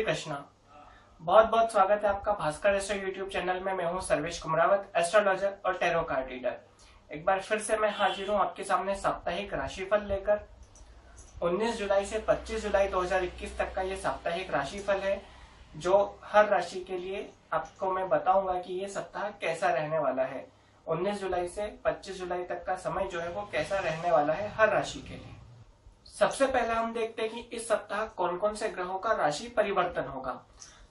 श्री कृष्णा। बहुत बहुत स्वागत है आपका भास्कर एस्ट्रो यूट्यूब चैनल में। मैं हूं सर्वेश कुमरावत, एस्ट्रोलॉजर और टैरो कार्ड रीडर। एक बार फिर से मैं हाजिर हूं आपके सामने साप्ताहिक राशिफल लेकर। 19 जुलाई से 25 जुलाई 2021 तक का ये साप्ताहिक राशिफल है, जो हर राशि के लिए आपको मैं बताऊंगा कि ये सप्ताह कैसा रहने वाला है। 19 जुलाई से 25 जुलाई तक का समय जो है वो कैसा रहने वाला है हर राशि के लिए। सबसे पहले हम देखते हैं कि इस सप्ताह कौन कौन से ग्रहों का राशि परिवर्तन होगा।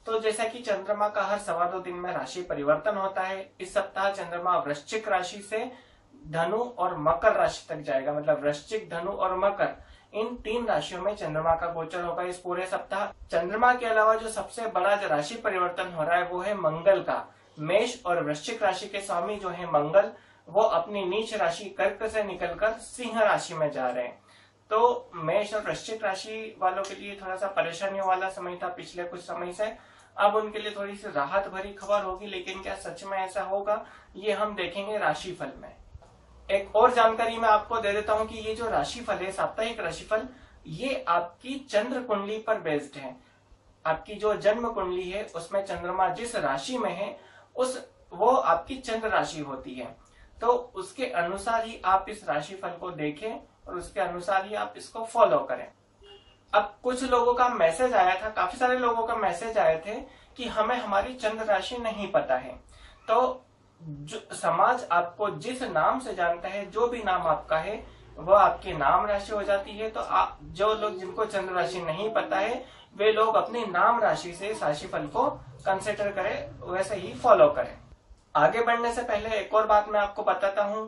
तो जैसा कि चंद्रमा का हर 2.25 दिन में राशि परिवर्तन होता है, इस सप्ताह चंद्रमा वृश्चिक राशि से धनु और मकर राशि तक जाएगा। मतलब वृश्चिक, धनु और मकर, इन 3 राशियों में चंद्रमा का गोचर होगा इस पूरे सप्ताह। चंद्रमा के अलावा जो सबसे बड़ा जो राशि परिवर्तन हो रहा है वो है मंगल का। मेष और वृश्चिक राशि के स्वामी जो है मंगल, वो अपनी नीच राशि कर्क से निकलकर सिंह राशि में जा रहे हैं। तो मेष और वृश्चिक राशि वालों के लिए थोड़ा सा परेशानियों वाला समय था पिछले कुछ समय से। अब उनके लिए थोड़ी सी राहत भरी खबर होगी, लेकिन क्या सच में ऐसा होगा, ये हम देखेंगे राशिफल में। एक और जानकारी मैं आपको दे देता हूं कि ये जो राशिफल है, साप्ताहिक राशिफल, ये आपकी चंद्र कुंडली पर बेस्ड है। आपकी जो जन्म कुंडली है उसमें चंद्रमा जिस राशि में है वो आपकी चंद्र राशि होती है। तो उसके अनुसार ही आप इस राशिफल को देखें और उसके अनुसार ही आप इसको फॉलो करें। अब कुछ लोगों का मैसेज आया था, काफी सारे लोगों का मैसेज आए थे कि हमें हमारी चंद्र राशि नहीं पता है। तो समाज आपको जिस नाम से जानता है, जो भी नाम आपका है वो आपकी नाम राशि हो जाती है। तो आप जो लोग जिनको चंद्र राशि नहीं पता है वे लोग अपनी नाम राशि से इस राशिफल को कंसिडर करें, वैसे ही फॉलो करें। आगे बढ़ने से पहले एक और बात मैं आपको बताता हूं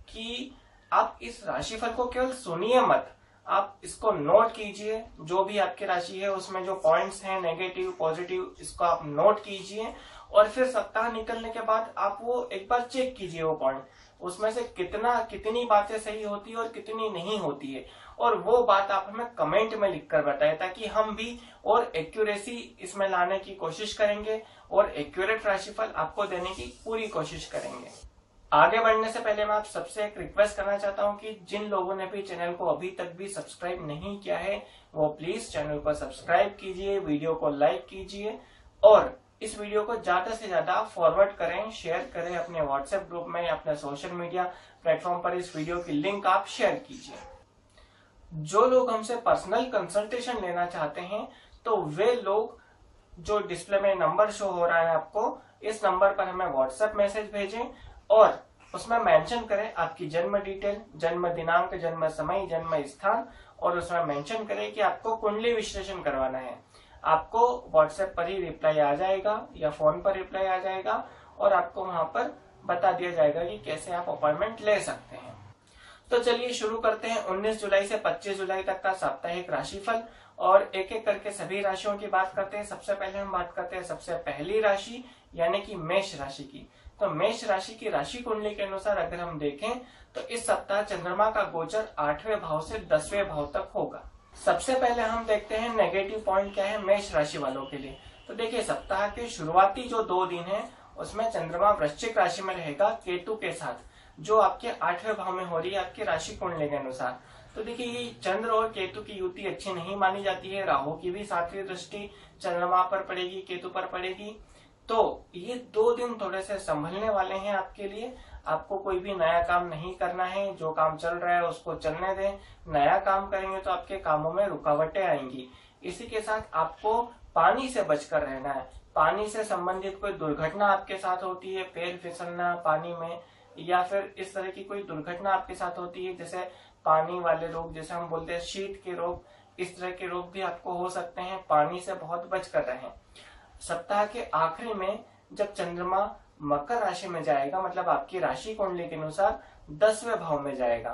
कि आप इस राशिफल को केवल सुनिए मत, आप इसको नोट कीजिए। जो भी आपकी राशि है उसमें जो पॉइंट्स हैं, नेगेटिव पॉजिटिव, इसको आप नोट कीजिए और फिर सप्ताह निकलने के बाद आप वो एक बार चेक कीजिए वो पॉइंट, उसमें से कितनी बातें सही होती है और कितनी नहीं होती है। और वो बात आप हमें कमेंट में लिखकर बताएं, ताकि हम भी और एक्यूरेसी इसमें लाने की कोशिश करेंगे और एक्यूरेट राशिफल आपको देने की पूरी कोशिश करेंगे। आगे बढ़ने से पहले मैं आप सबसे एक रिक्वेस्ट करना चाहता हूं कि जिन लोगों ने भी चैनल को अभी तक भी सब्सक्राइब नहीं किया है वो प्लीज चैनल को सब्सक्राइब कीजिए, वीडियो को लाइक कीजिए और इस वीडियो को ज्यादा से ज्यादा फॉरवर्ड करें, शेयर करें अपने व्हाट्सएप ग्रुप में या अपने सोशल मीडिया प्लेटफॉर्म पर इस वीडियो की लिंक आप शेयर कीजिए। जो लोग हमसे पर्सनल कंसल्टेशन लेना चाहते हैं तो वे लोग, जो डिस्प्ले में नंबर शो हो रहा है आपको, इस नंबर पर हमें व्हाट्सएप मैसेज भेजें और उसमें मेंशन करें आपकी जन्म डिटेल, जन्म दिनांक, जन्म समय, जन्म स्थान, और उसमें मेंशन करें कि आपको कुंडली विश्लेषण करवाना है। आपको व्हाट्सएप पर ही रिप्लाई आ जाएगा या फोन पर रिप्लाई आ जाएगा और आपको वहां पर बता दिया जाएगा कि कैसे आप अपॉइंटमेंट ले सकते हैं। तो चलिए शुरू करते हैं 19 जुलाई से 25 जुलाई तक का साप्ताहिक राशिफल और एक एक करके सभी राशियों की बात करते हैं। सबसे पहले हम बात करते हैं सबसे पहली राशि यानी कि मेष राशि की। तो मेष राशि की राशि कुंडली के अनुसार अगर हम देखें तो इस सप्ताह चंद्रमा का गोचर 8वें भाव से 10वें भाव तक होगा। सबसे पहले हम देखते हैं नेगेटिव पॉइंट क्या है मेष राशि वालों के लिए। तो देखिए, सप्ताह के शुरुआती जो 2 दिन है उसमें चंद्रमा वृश्चिक राशि में रहेगा केतु के साथ, जो आपके 8वें भाव में हो रही है आपकी राशि कुंडली के अनुसार। तो देखिए, ये चंद्र और केतु की युति अच्छी नहीं मानी जाती है। राहु की भी 7वीं दृष्टि चंद्रमा पर पड़ेगी, केतु पर पड़ेगी। तो ये 2 दिन थोड़े से संभलने वाले हैं आपके लिए। आपको कोई भी नया काम नहीं करना है, जो काम चल रहा है उसको चलने दें। नया काम करेंगे तो आपके कामों में रुकावटें आएंगी। इसी के साथ आपको पानी से बचकर रहना है। पानी से संबंधित कोई दुर्घटना आपके साथ होती है, पैर फिसलना पानी में, या फिर इस तरह की कोई दुर्घटना आपके साथ होती है, जैसे पानी वाले रोग, जैसे हम बोलते हैं शीत के रोग, इस तरह के रोग भी आपको हो सकते हैं। पानी से बहुत बचकर रहें। सप्ताह के आखिरी में जब चंद्रमा मकर राशि में जाएगा, मतलब आपकी राशि कुंडली के अनुसार 10वें भाव में जाएगा,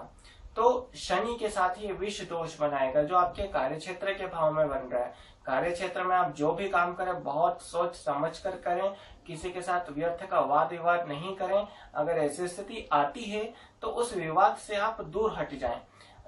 तो शनि के साथ ही विष दोष बनाएगा जो आपके कार्य क्षेत्र के भाव में बन रहा है। कार्य क्षेत्र में आप जो भी काम करें बहुत सोच समझ कर करें, किसी के साथ व्यर्थ का वाद विवाद नहीं करें। अगर ऐसी स्थिति आती है तो उस विवाद से आप दूर हट जाएं,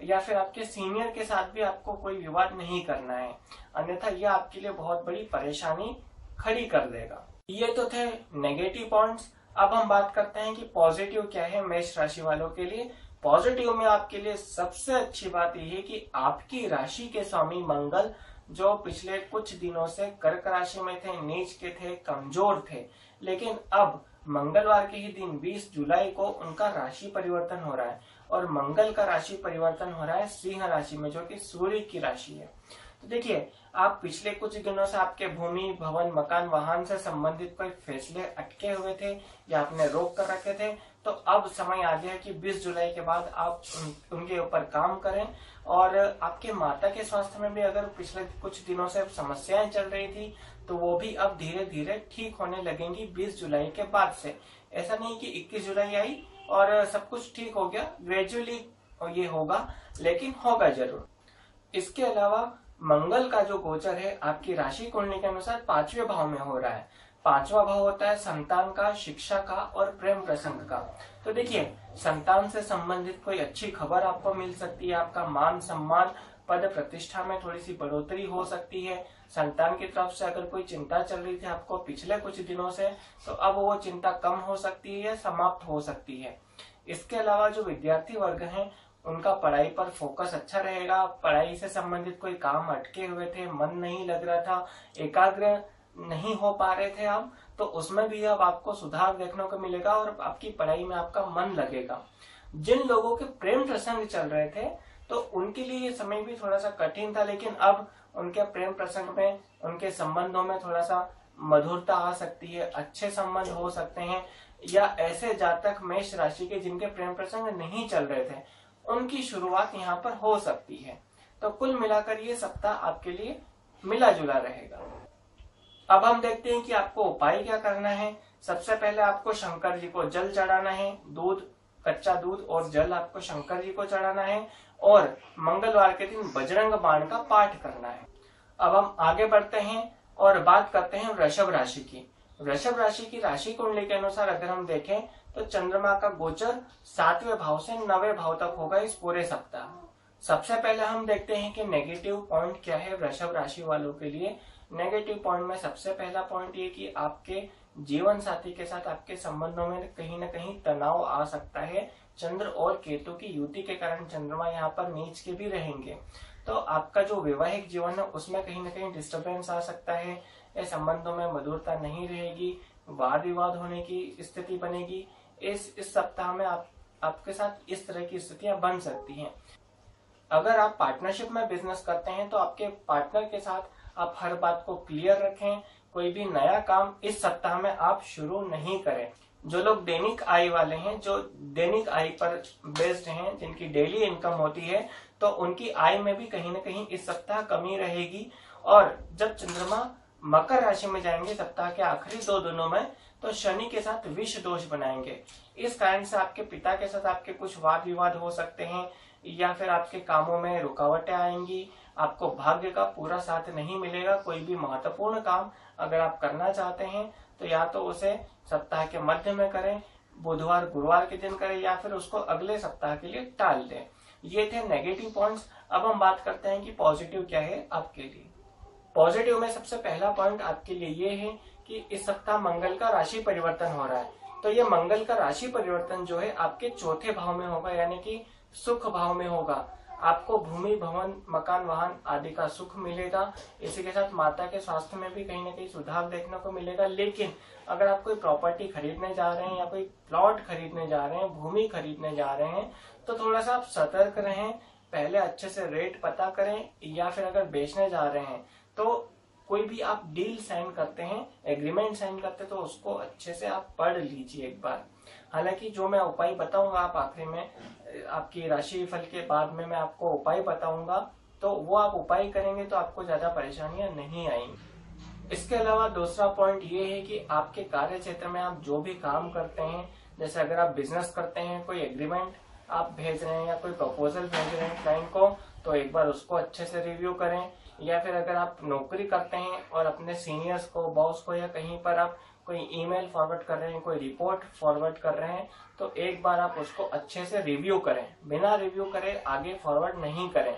या फिर आपके सीनियर के साथ भी आपको कोई विवाद नहीं करना है, अन्यथा यह आपके लिए बहुत बड़ी परेशानी खड़ी कर देगा। ये तो थे नेगेटिव पॉइंट्स। अब हम बात करते हैं कि पॉजिटिव क्या है मेष राशि वालों के लिए। पॉजिटिव में आपके लिए सबसे अच्छी बात यह है कि आपकी राशि के स्वामी मंगल जो पिछले कुछ दिनों से कर्क राशि में थे, नीच के थे, कमजोर थे, लेकिन अब मंगलवार के ही दिन 20 जुलाई को उनका राशि परिवर्तन हो रहा है और मंगल का राशि परिवर्तन हो रहा है सिंह राशि में, जो कि सूर्य की राशि है। तो देखिए, आप पिछले कुछ दिनों से आपके भूमि, भवन, मकान, वाहन से संबंधित कोई फैसले अटके हुए थे या आपने रोक कर रखे थे, तो अब समय आ गया कि 20 जुलाई के बाद आप उनके ऊपर काम करें। और आपके माता के स्वास्थ्य में भी अगर पिछले कुछ दिनों से समस्याएं चल रही थी, तो वो भी अब धीरे धीरे ठीक होने लगेंगी 20 जुलाई के बाद से। ऐसा नहीं कि 21 जुलाई आई और सब कुछ ठीक हो गया, ग्रेजुअली ये होगा, लेकिन होगा जरूर। इसके अलावा मंगल का जो गोचर है आपकी राशि कुंडली के अनुसार 5वें भाव में हो रहा है। 5वां भाव होता है संतान का, शिक्षा का और प्रेम प्रसंग का। तो देखिए, संतान से संबंधित कोई अच्छी खबर आपको मिल सकती है, आपका मान सम्मान, पद प्रतिष्ठा में थोड़ी सी बढ़ोतरी हो सकती है। संतान की तरफ से अगर कोई चिंता चल रही थी आपको पिछले कुछ दिनों से, तो अब वो चिंता कम हो सकती है, समाप्त हो सकती है। इसके अलावा जो विद्यार्थी वर्ग हैं, उनका पढ़ाई पर फोकस अच्छा रहेगा। पढ़ाई से संबंधित कोई काम अटके हुए थे, मन नहीं लग रहा था, एकाग्र नहीं हो पा रहे थे आप, तो उसमें भी अब आपको सुधार देखने को मिलेगा और आपकी पढ़ाई में आपका मन लगेगा। जिन लोगों के प्रेम प्रसंग चल रहे थे, तो उनके लिए ये समय भी थोड़ा सा कठिन था, लेकिन अब उनके प्रेम प्रसंग में, उनके संबंधों में थोड़ा सा मधुरता आ सकती है, अच्छे संबंध हो सकते हैं। या ऐसे जातक मेष राशि के जिनके प्रेम प्रसंग नहीं चल रहे थे, उनकी शुरुआत यहाँ पर हो सकती है। तो कुल मिलाकर ये सप्ताह आपके लिए मिला जुला रहेगा। अब हम देखते हैं कि आपको उपाय क्या करना है। सबसे पहले आपको शंकर जी को जल चढ़ाना है, दूध, कच्चा दूध और जल आपको शंकर जी को चढ़ाना है और मंगलवार के दिन बजरंग बाण का पाठ करना है। अब हम आगे बढ़ते हैं और बात करते हैं वृषभ राशि की। वृषभ राशि की राशि कुंडली के अनुसार अगर हम देखें, तो चंद्रमा का गोचर 7वें भाव से 9वें भाव तक होगा इस पूरे सप्ताह। सबसे पहले हम देखते हैं कि नेगेटिव पॉइंट क्या है वृषभ राशि वालों के लिए। नेगेटिव पॉइंट में सबसे पहला पॉइंट ये कि आपके जीवन साथी के साथ आपके संबंधों में कहीं ना कहीं तनाव आ सकता है। चंद्र और केतु की युति के कारण चंद्रमा यहाँ पर नीच के भी रहेंगे, तो आपका जो वैवाहिक जीवन है उसमें कहीं ना कहीं डिस्टर्बेंस आ सकता है। संबंधों में मधुरता नहीं रहेगी, वाद विवाद होने की स्थिति बनेगी। इस सप्ताह में आपके साथ इस तरह की स्थितियां बन सकती हैं। अगर आप पार्टनरशिप में बिजनेस करते हैं, तो आपके पार्टनर के साथ आप हर बात को क्लियर रखें। कोई भी नया काम इस सप्ताह में आप शुरू नहीं करें। जो लोग दैनिक आय वाले हैं, जो दैनिक आय पर बेस्ड हैं, जिनकी डेली इनकम होती है, तो उनकी आय में भी कहीं ना कहीं इस सप्ताह कमी रहेगी। और जब चंद्रमा मकर राशि में जाएंगे सप्ताह के आखिरी 2 दिनों में, तो शनि के साथ विष दोष बनाएंगे। इस कारण से आपके पिता के साथ आपके कुछ वाद विवाद हो सकते हैं या फिर आपके कामों में रुकावटें आएंगी। आपको भाग्य का पूरा साथ नहीं मिलेगा। कोई भी महत्वपूर्ण काम अगर आप करना चाहते हैं, तो या तो उसे सप्ताह के मध्य में करें, बुधवार गुरुवार के दिन करें, या फिर उसको अगले सप्ताह के लिए टाल दें। ये थे नेगेटिव पॉइंट्स। अब हम बात करते हैं कि पॉजिटिव क्या है आपके लिए। पॉजिटिव में सबसे पहला पॉइंट आपके लिए ये है कि इस सप्ताह मंगल का राशि परिवर्तन हो रहा है। तो ये मंगल का राशि परिवर्तन जो है आपके 4थे भाव में होगा, यानी कि सुख भाव में होगा। आपको भूमि, भवन, मकान, वाहन आदि का सुख मिलेगा। इसी के साथ माता के स्वास्थ्य में भी कहीं ना कहीं सुधार देखने को मिलेगा। लेकिन अगर आप कोई प्रॉपर्टी खरीदने जा रहे हैं या कोई प्लॉट खरीदने जा रहे हैं, भूमि खरीदने जा रहे हैं, तो थोड़ा सा आप सतर्क रहें। पहले अच्छे से रेट पता करें, या फिर अगर बेचने जा रहे हैं तो कोई भी आप डील साइन करते हैं, एग्रीमेंट साइन करते हैं, तो उसको अच्छे से आप पढ़ लीजिए एक बार। हालांकि जो मैं उपाय बताऊंगा आप आखिरी में, आपकी राशि फल के बाद में मैं आपको उपाय बताऊंगा, तो वो आप उपाय करेंगे तो आपको ज्यादा परेशानियां नहीं आएंगी। इसके अलावा दूसरा पॉइंट ये है कि आपके कार्य क्षेत्र में आप जो भी काम करते हैं, जैसे अगर आप बिजनेस करते हैं, कोई एग्रीमेंट आप भेज रहे हैं या कोई प्रपोजल भेज रहे हैं क्लाइंट को, तो एक बार उसको अच्छे से रिव्यू करें। या फिर अगर आप नौकरी करते हैं और अपने सीनियर्स को, बॉस को, या कहीं पर आप कोई ईमेल फॉरवर्ड कर रहे हैं, कोई रिपोर्ट फॉरवर्ड कर रहे हैं, तो एक बार आप उसको अच्छे से रिव्यू करें। बिना रिव्यू करे आगे फॉरवर्ड नहीं करें।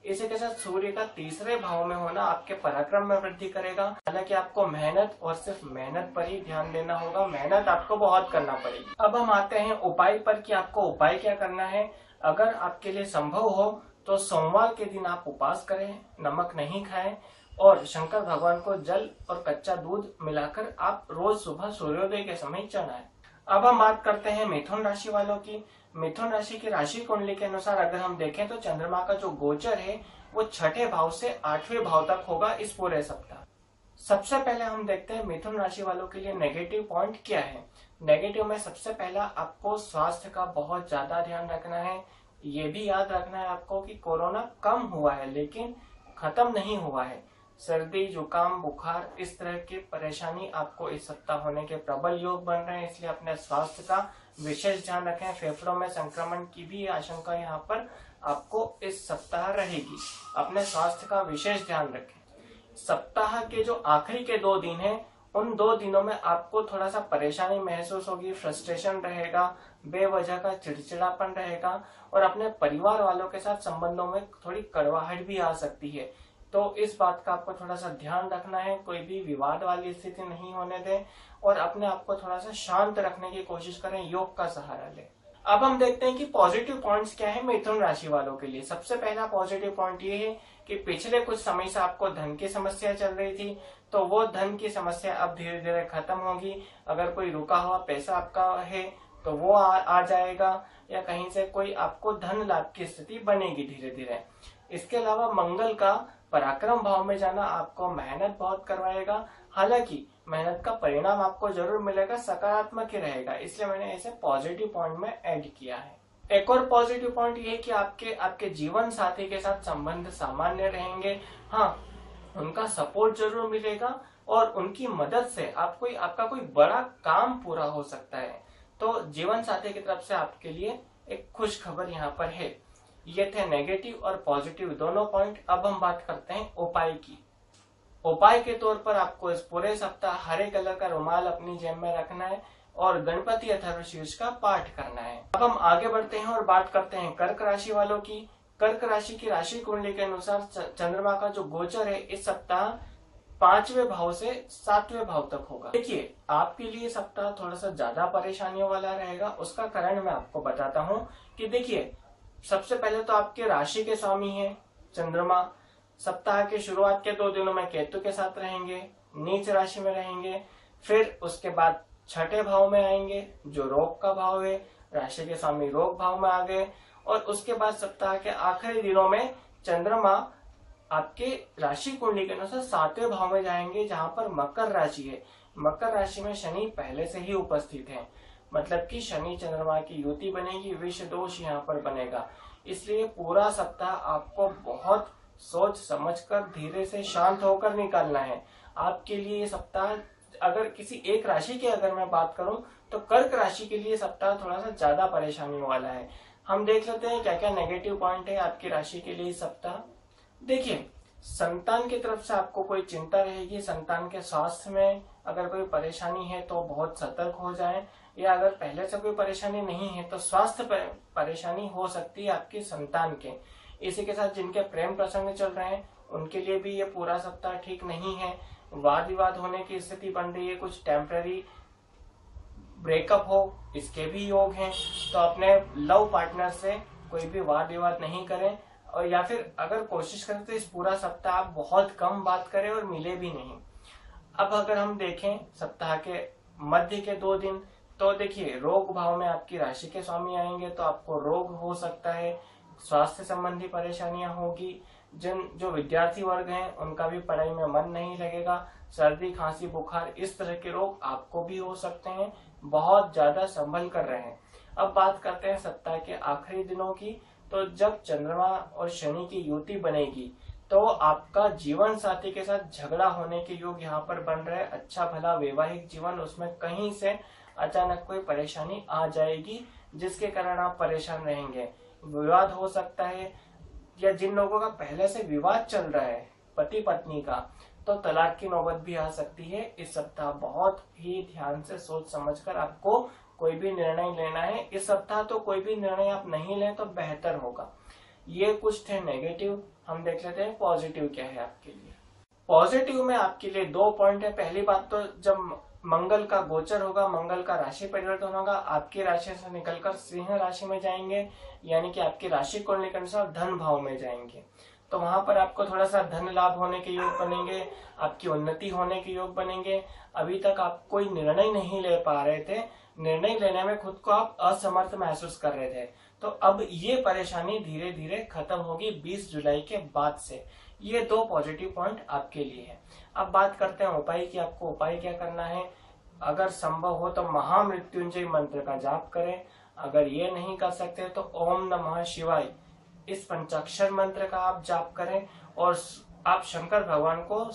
इसी के साथ सूर्य का 3रे भाव में होना आपके पराक्रम में वृद्धि करेगा। हालांकि आपको मेहनत और सिर्फ मेहनत पर ही ध्यान देना होगा, मेहनत आपको बहुत करना पड़ेगी। अब हम आते हैं उपाय पर कि आपको उपाय क्या करना है। अगर आपके लिए संभव हो तो सोमवार के दिन आप उपवास करें, नमक नहीं खाएं और शंकर भगवान को जल और कच्चा दूध मिलाकर आप रोज सुबह सूर्योदय के समय चढ़ाएं। अब हम बात करते हैं मिथुन राशि वालों की। मिथुन राशि की राशि कुंडली के अनुसार अगर हम देखें तो चंद्रमा का जो गोचर है वो 6ठे भाव से 8वें भाव तक होगा इस पूरे सप्ताह। सबसे पहले हम देखते हैं मिथुन राशि वालों के लिए नेगेटिव पॉइंट क्या है। नेगेटिव में सबसे पहला आपको स्वास्थ्य का बहुत ज्यादा ध्यान रखना है। ये भी याद रखना है आपको कि कोरोना कम हुआ है लेकिन खत्म नहीं हुआ है। सर्दी, जुकाम, बुखार इस तरह की परेशानी आपको इस सप्ताह होने के प्रबल योग बन रहे हैं, इसलिए अपने स्वास्थ्य का विशेष ध्यान रखें। फेफड़ों में संक्रमण की भी आशंका यहाँ पर आपको इस सप्ताह रहेगी, अपने स्वास्थ्य का विशेष ध्यान रखें। सप्ताह के जो आखिरी के 2 दिन हैं उन 2 दिनों में आपको थोड़ा सा परेशानी महसूस होगी, फ्रस्ट्रेशन रहेगा, बेवजह का चिड़चिड़ापन रहेगा और अपने परिवार वालों के साथ संबंधों में थोड़ी कड़वाहट भी आ सकती है। तो इस बात का आपको थोड़ा सा ध्यान रखना है, कोई भी विवाद वाली स्थिति नहीं होने दें और अपने आप को थोड़ा सा शांत रखने की कोशिश करें, योग का सहारा लें। अब हम देखते हैं कि पॉजिटिव पॉइंट्स क्या है मिथुन राशि वालों के लिए। सबसे पहला पॉजिटिव पॉइंट ये है कि पिछले कुछ समय से आपको धन की समस्या चल रही थी तो वो धन की समस्या अब धीरे धीरे खत्म होगी। अगर कोई रुका हुआ पैसा आपका है तो वो आ जाएगा या कहीं से कोई आपको धन लाभ की स्थिति बनेगी धीरे धीरे। इसके अलावा मंगल का पराक्रम भाव में जाना आपको मेहनत बहुत करवाएगा, हालांकि मेहनत का परिणाम आपको जरूर मिलेगा, सकारात्मक ही रहेगा, इसलिए मैंने इसे पॉजिटिव पॉइंट में ऐड किया है। एक और पॉजिटिव पॉइंट ये है कि आपके जीवन साथी के साथ संबंध सामान्य रहेंगे। हाँ, उनका सपोर्ट जरूर मिलेगा और उनकी मदद से आपका कोई बड़ा काम पूरा हो सकता है। तो जीवन साथी की तरफ से आपके लिए एक खुश खबर यहाँ पर है। ये थे नेगेटिव और पॉजिटिव दोनों पॉइंट। अब हम बात करते हैं उपाय की। उपाय के तौर पर आपको इस पूरे सप्ताह हरे कलर का रुमाल अपनी जेब में रखना है और गणपति अथर्वशीर्ष का पाठ करना है। अब हम आगे बढ़ते हैं और बात करते हैं कर्क राशि वालों की। कर्क राशि की राशि कुंडली के अनुसार चंद्रमा का जो गोचर है इस सप्ताह 5वें भाव से 7वें भाव तक होगा। देखिए, आपके लिए सप्ताह थोड़ा सा ज्यादा परेशानियों वाला रहेगा। उसका कारण मैं आपको बताता हूँ कि देखिए, सबसे पहले तो आपके राशि के स्वामी है चंद्रमा। सप्ताह के शुरुआत के 2 दिनों में केतु के साथ रहेंगे, नीच राशि में रहेंगे। फिर उसके बाद 6ठे भाव में आएंगे जो रोग का भाव है, राशि के स्वामी रोग भाव में आ गए। और उसके बाद सप्ताह के आखिरी दिनों में चंद्रमा आपके राशि कुंडली के अनुसार 7वें भाव में जाएंगे जहां पर मकर राशि है। मकर राशि में शनि पहले से ही उपस्थित है, मतलब कि शनि चंद्रमा की युति बनेगी, विष दोष यहाँ पर बनेगा। इसलिए पूरा सप्ताह आपको बहुत सोच समझकर धीरे से शांत होकर निकालना है। आपके लिए ये सप्ताह, अगर किसी एक राशि की अगर मैं बात करूं तो कर्क राशि के लिए सप्ताह थोड़ा सा ज्यादा परेशानी वाला है। हम देख लेते हैं क्या क्या नेगेटिव पॉइंट है आपकी राशि के लिए सप्ताह। देखिए, संतान की तरफ से आपको कोई चिंता रहेगी। संतान के स्वास्थ्य में अगर कोई परेशानी है तो बहुत सतर्क हो जाएं, या अगर पहले से कोई परेशानी नहीं है तो स्वास्थ्य परेशानी हो सकती है आपकी संतान के। इसी के साथ जिनके प्रेम प्रसंग चल रहे हैं उनके लिए भी ये पूरा सप्ताह ठीक नहीं है। वाद विवाद होने की स्थिति बन रही है, कुछ टेम्पररी ब्रेकअप हो इसके भी योग हैं। तो अपने लव पार्टनर से कोई भी वाद विवाद नहीं करें, और या फिर अगर कोशिश करें तो इस पूरा सप्ताह आप बहुत कम बात करें और मिले भी नहीं। अब अगर हम देखें सप्ताह के मध्य के 2 दिन, तो देखिए रोग भाव में आपकी राशि के स्वामी आएंगे तो आपको रोग हो सकता है, स्वास्थ्य संबंधी परेशानियां होगी। जो विद्यार्थी वर्ग हैं उनका भी पढ़ाई में मन नहीं लगेगा। सर्दी, खांसी, बुखार इस तरह के रोग आपको भी हो सकते हैं। बहुत ज्यादा संभल कर रहे हैं। अब बात करते हैं सप्ताह के आखिरी दिनों की। तो जब चंद्रमा और शनि की युति बनेगी तो आपका जीवन साथी के साथ झगड़ा होने के योग यहाँ पर बन रहे हैं। अच्छा भला वैवाहिक जीवन, उसमें कहीं से अचानक कोई परेशानी आ जाएगी जिसके कारण आप परेशान रहेंगे। विवाद हो सकता है, या जिन लोगों का पहले से विवाद चल रहा है पति पत्नी का, तो तलाक की नौबत भी आ सकती है। इस सप्ताह बहुत ही ध्यान से सोच समझकर आपको कोई भी निर्णय लेना है। इस सप्ताह तो कोई भी निर्णय आप नहीं लें तो बेहतर होगा। ये कुछ थे नेगेटिव। हम देख लेते हैं पॉजिटिव क्या है आपके लिए। पॉजिटिव में आपके लिए 2 पॉइंट है। पहली बात तो जब मंगल का गोचर होगा, मंगल का राशि परिवर्तन होगा, आपकी राशि से निकलकर सिंह राशि में जाएंगे, यानी कि आपकी राशि कुंडली के अनुसार धन भाव में जाएंगे। तो वहां पर आपको थोड़ा सा धन लाभ होने के योग बनेंगे, आपकी उन्नति होने के योग बनेंगे। अभी तक आप कोई निर्णय नहीं ले पा रहे थे, निर्णय लेने में खुद को आप असमर्थ महसूस कर रहे थे, तो अब ये परेशानी धीरे धीरे खत्म होगी 20 जुलाई के बाद से। ये 2 पॉजिटिव पॉइंट आपके लिए है। अब बात करते हैं उपाय की। आपको उपाय क्या करना है? अगर संभव हो तो महामृत्युंजय मंत्र का जाप करें। अगर ये नहीं कर सकते तो ओम नमः शिवाय इस पंचाक्षर मंत्र का आप जाप करें, और आप शंकर भगवान को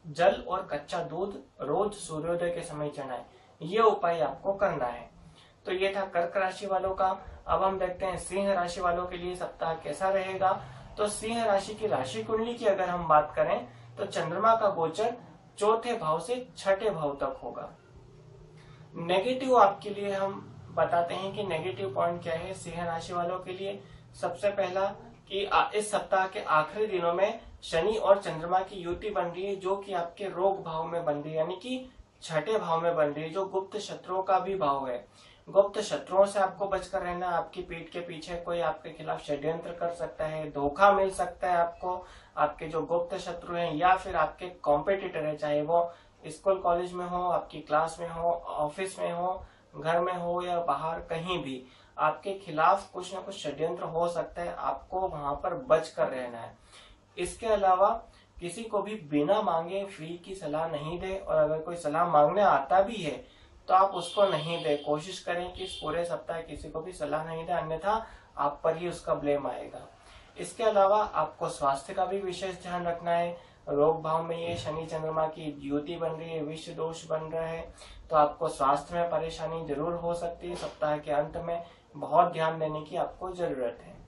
जल और कच्चा दूध रोज सूर्योदय के समय चढ़ाएं। ये उपाय आपको करना है। तो ये था कर्क राशि वालों का। अब हम देखते हैं सिंह राशि वालों के लिए सप्ताह कैसा रहेगा। तो सिंह राशि की राशि कुंडली की अगर हम बात करें तो चंद्रमा का गोचर 4थे भाव से 6ठे भाव तक होगा। नेगेटिव आपके लिए हम बताते हैं कि नेगेटिव पॉइंट क्या है सिंह राशि वालों के लिए। सबसे पहला कि इस सप्ताह के आखिरी दिनों में शनि और चंद्रमा की युति बन रही है, जो कि आपके रोग भाव में बन रही है, यानी कि 6ठे भाव में बन रही है, जो गुप्त शत्रुओं का भी भाव है। गुप्त शत्रुओं से आपको बचकर रहना। आपकी पीठ के पीछे कोई आपके खिलाफ षड्यंत्र कर सकता है, धोखा मिल सकता है आपको। आपके जो गुप्त शत्रु हैं या फिर आपके कॉम्पिटिटर है, चाहे वो स्कूल कॉलेज में हो, आपकी क्लास में हो, ऑफिस में हो, घर में हो या बाहर कहीं भी, आपके खिलाफ कुछ न कुछ षड्यंत्र हो सकता है। आपको वहां पर बच कर रहना है। इसके अलावा किसी को भी बिना मांगे फ्री की सलाह नहीं दे, और अगर कोई सलाह मांगने आता भी है तो आप उसको नहीं दे। कोशिश करें कि इस पूरे सप्ताह किसी को भी सलाह नहीं दे, अन्यथा आप पर ही उसका ब्लेम आएगा। इसके अलावा आपको स्वास्थ्य का भी विशेष ध्यान रखना है। रोग भाव में ये शनि चंद्रमा की युति बन रही है, विष दोष बन रहा है, तो आपको स्वास्थ्य में परेशानी जरूर हो सकती है। सप्ताह के अंत में बहुत ध्यान देने की आपको जरूरत है।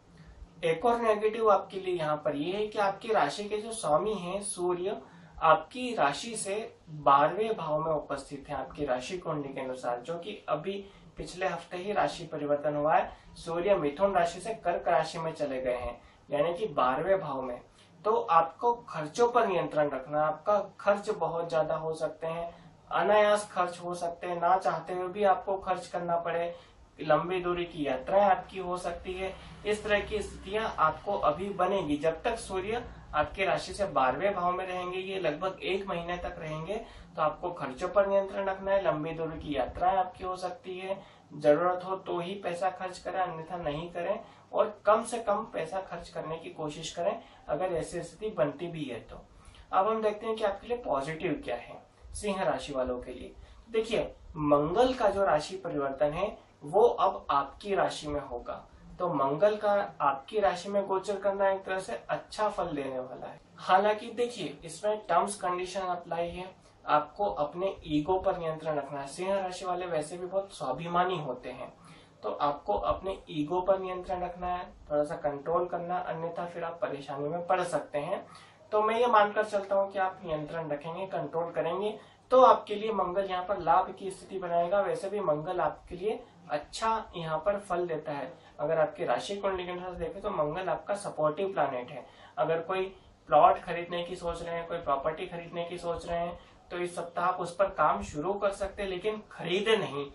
एक और नेगेटिव आपके लिए यहाँ पर ये है कि आपकी राशि के जो स्वामी हैं सूर्य, आपकी राशि से 12वें भाव में उपस्थित है आपकी राशि कुंडली के अनुसार, जो कि अभी पिछले हफ्ते ही राशि परिवर्तन हुआ है। सूर्य मिथुन राशि से कर्क राशि में चले गए हैं, यानी कि 12वें भाव में। तो आपको खर्चों पर नियंत्रण रखना। आपका खर्च बहुत ज्यादा हो सकते हैं, अनायास खर्च हो सकते हैं, ना चाहते हुए भी आपको खर्च करना पड़े। लंबी दूरी की यात्राएं आपकी हो सकती है। इस तरह की स्थितियां आपको अभी बनेगी जब तक सूर्य आपकी राशि से 12वें भाव में रहेंगे। ये लगभग 1 महीने तक रहेंगे। तो आपको खर्चों पर नियंत्रण रखना है। लंबी दूरी की यात्राएं आपकी हो सकती है। जरूरत हो तो ही पैसा खर्च करें, अन्यथा नहीं करें, और कम से कम पैसा खर्च करने की कोशिश करें अगर ऐसी स्थिति बनती भी है तो। अब हम देखते हैं कि आपके लिए पॉजिटिव क्या है सिंह राशि वालों के लिए। देखिए, मंगल का जो राशि परिवर्तन है वो अब आपकी राशि में होगा। तो मंगल का आपकी राशि में गोचर करना एक तरह से अच्छा फल देने वाला है। हालांकि देखिए, इसमें टर्म्स कंडीशन अप्लाई है। आपको अपने ईगो पर नियंत्रण रखना है। सिंह राशि वाले वैसे भी बहुत स्वाभिमानी होते हैं, तो आपको अपने ईगो पर नियंत्रण रखना है, थोड़ा सा कंट्रोल करना, अन्यथा फिर आप परेशानी में पड़ सकते हैं। तो मैं ये मानकर चलता हूँ कि आप नियंत्रण रखेंगे, कंट्रोल करेंगे, तो आपके लिए मंगल यहाँ पर लाभ की स्थिति बनाएगा। वैसे भी मंगल आपके लिए अच्छा यहाँ पर फल देता है। अगर आपकी राशि कुंडली के अनुसार देखें तो मंगल आपका सपोर्टिव प्लैनेट है। अगर कोई प्लॉट खरीदने की सोच रहे हैं, कोई प्रॉपर्टी खरीदने की सोच रहे हैं, तो इस सप्ताह आप उस पर काम शुरू कर सकते हैं, लेकिन खरीदे नहीं,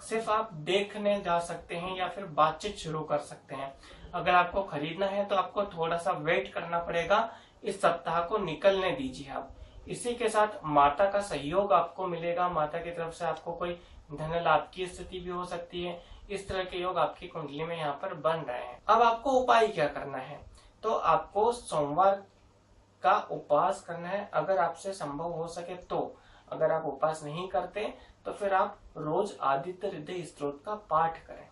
सिर्फ आप देखने जा सकते हैं या फिर बातचीत शुरू कर सकते हैं। अगर आपको खरीदना है तो आपको थोड़ा सा वेट करना पड़ेगा, इस सप्ताह को निकलने दीजिए आप। इसी के साथ माता का सहयोग आपको मिलेगा। माता की तरफ से आपको कोई धन लाभ की स्थिति भी हो सकती है। इस तरह के योग आपकी कुंडली में यहाँ पर बन रहे हैं। अब आपको उपाय क्या करना है? तो आपको सोमवार का उपवास करना है, अगर आपसे संभव हो सके तो। अगर आप उपवास नहीं करते तो फिर आप रोज आदित्य हृदय स्तोत्र का पाठ करें।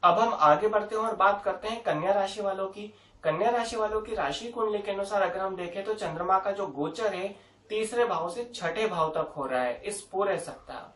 अब हम आगे बढ़ते हैं और बात करते हैं कन्या राशि वालों की। कन्या राशि वालों की राशि कुंडली के अनुसार अगर हम देखें तो चंद्रमा का जो गोचर है 3रे भाव से 6ठे भाव तक हो रहा है इस पूरे सप्ताह।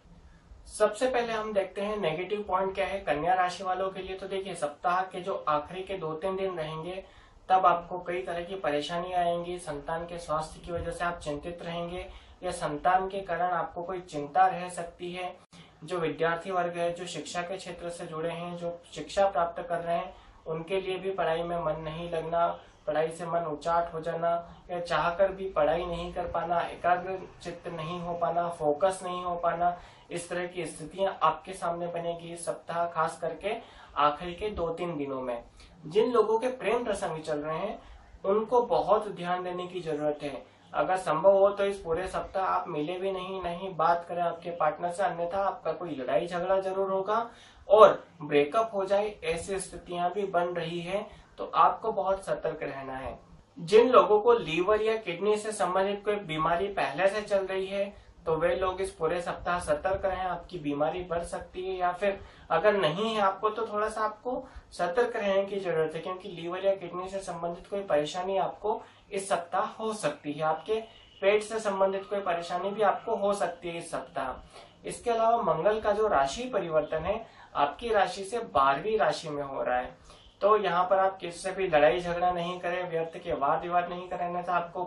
सबसे पहले हम देखते हैं नेगेटिव पॉइंट क्या है कन्या राशि वालों के लिए। तो देखिए, सप्ताह के जो आखिरी के 2-3 दिन रहेंगे तब आपको कई तरह की परेशानी आएंगी। संतान के स्वास्थ्य की वजह से आप चिंतित रहेंगे, या संतान के कारण आपको कोई चिंता रह सकती है। जो विद्यार्थी वर्ग है, जो शिक्षा के क्षेत्र से जुड़े हैं, जो शिक्षा प्राप्त कर रहे हैं, उनके लिए भी पढ़ाई में मन नहीं लगना, पढ़ाई से मन उचाट हो जाना, या चाहकर भी पढ़ाई नहीं कर पाना, एकाग्र चित्त नहीं हो पाना, फोकस नहीं हो पाना, इस तरह की स्थितियां आपके सामने बनेगी इस सप्ताह, खास करके आखिरी के 2-3 दिनों में। जिन लोगों के प्रेम प्रसंग चल रहे हैं उनको बहुत ध्यान देने की जरूरत है। अगर संभव हो तो इस पूरे सप्ताह आप मिले भी नहीं बात करें आपके पार्टनर से, अन्यथा आपका कोई लड़ाई झगड़ा जरूर होगा और ब्रेकअप हो जाए, ऐसी स्थितियां भी बन रही है, तो आपको बहुत सतर्क रहना है। जिन लोगों को लीवर या किडनी से संबंधित कोई बीमारी पहले से चल रही है तो वे लोग इस पूरे सप्ताह सतर्क रहें, आपकी बीमारी बढ़ सकती है, या फिर अगर नहीं है आपको तो थोड़ा सा आपको सतर्क रहने की जरूरत है, क्योंकि लीवर या किडनी से संबंधित कोई परेशानी आपको इस सप्ताह हो सकती है। आपके पेट से संबंधित कोई परेशानी भी आपको हो सकती है इस सप्ताह। इसके अलावा मंगल का जो राशि परिवर्तन है आपकी राशि से 12वीं राशि में हो रहा है, तो यहाँ पर आप किससे भी लड़ाई झगड़ा नहीं करें, व्यर्थ के वाद विवाद नहीं करें, तो आपको